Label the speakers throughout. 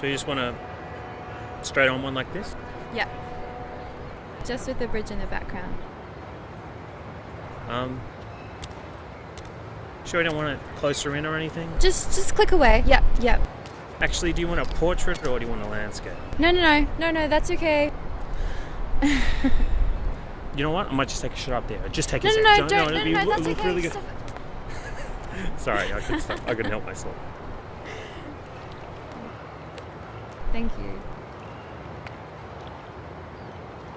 Speaker 1: So you just want a straight on one like this?
Speaker 2: Yep. Just with the bridge in the background.
Speaker 1: Sure you don't want it closer in or anything?
Speaker 2: Just click away. Yep.
Speaker 1: Actually, do you want a portrait or do you want a landscape?
Speaker 2: No, that's okay.
Speaker 1: You know what? I might just take a shot up there. Just take a
Speaker 2: No,
Speaker 1: sec.
Speaker 2: don't.
Speaker 1: It'll
Speaker 2: That's
Speaker 1: look
Speaker 2: okay.
Speaker 1: really good.
Speaker 2: Stop it.
Speaker 1: Sorry, I couldn't stop. I couldn't help myself.
Speaker 2: Thank you.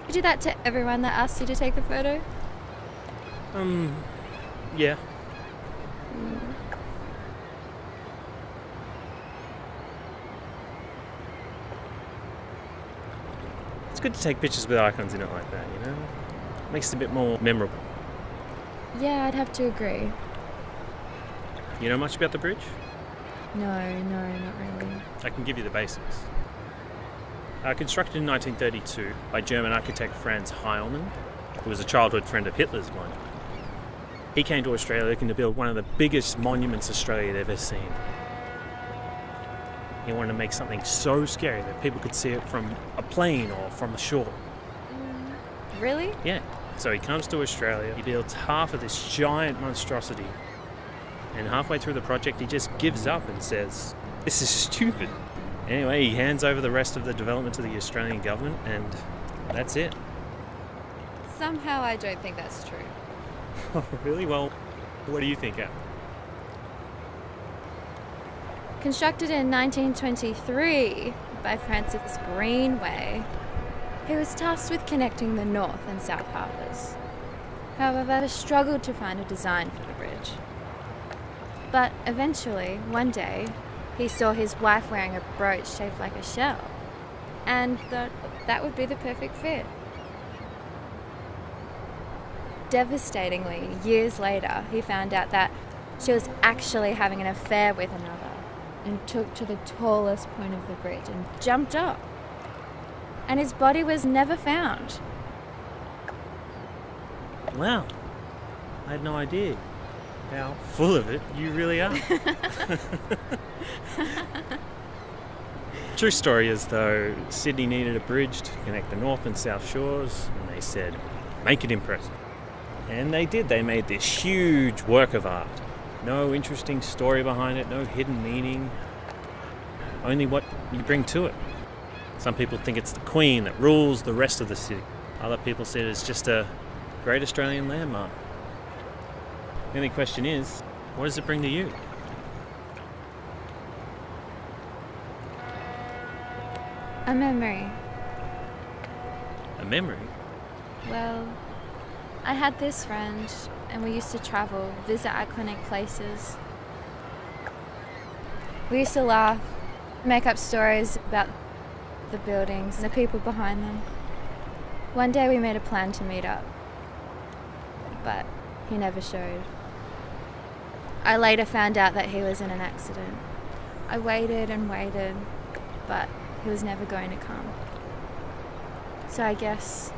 Speaker 2: You do that to everyone that asked you to take a photo?
Speaker 1: Yeah. It's good to take pictures with icons in it like that, you know? Makes it a bit more memorable.
Speaker 2: Yeah, I'd have to agree.
Speaker 1: You know much about the bridge?
Speaker 2: No, not really.
Speaker 1: I can give you the basics. Constructed in 1932 by German architect Franz Heilmann, who was a childhood friend of Hitler's, mind you. He came to Australia looking to build one of the biggest monuments Australia had ever seen. He wanted to make something so scary that people could see it from a plane or from the shore.
Speaker 2: Really?
Speaker 1: Yeah. So he comes to Australia, he builds half of this giant monstrosity, and halfway through the project he just gives up and says, "This is stupid." Anyway, he hands over the rest of the development to the Australian government, and that's it.
Speaker 2: Somehow I don't think that's true.
Speaker 1: Oh, really? Well, what do you think, Al?
Speaker 2: Constructed in 1923 by Francis Greenway, he was tasked with connecting the North and South Harbours. However, he struggled to find a design for the bridge. But eventually, one day, he saw his wife wearing a brooch shaped like a shell, and thought that would be the perfect fit. Devastatingly, years later, he found out that she was actually having an affair with another, and took to the tallest point of the bridge and jumped up. And his body was never found.
Speaker 1: Wow. I had no idea how full of it you really are. True story is, though, Sydney needed a bridge to connect the North and South Shores, and they said, make it impressive. And they did. They made this huge work of art. No interesting story behind it, no hidden meaning, only what you bring to it. Some people think it's the Queen that rules the rest of the city. Other people see it as just a great Australian landmark. The only question is, what does it bring to you?
Speaker 2: A memory.
Speaker 1: A memory?
Speaker 2: Well, I had this friend, and we used to travel, visit iconic places. We used to laugh, make up stories about the buildings and the people behind them. One day we made a plan to meet up, but he never showed. I later found out that he was in an accident. I waited and waited, but he was never going to come. So I guess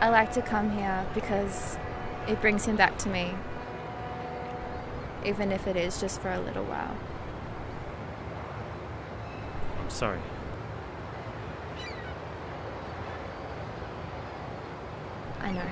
Speaker 2: I like to come here because it brings him back to me, even if it is just for a little while.
Speaker 1: I'm sorry.
Speaker 2: I know.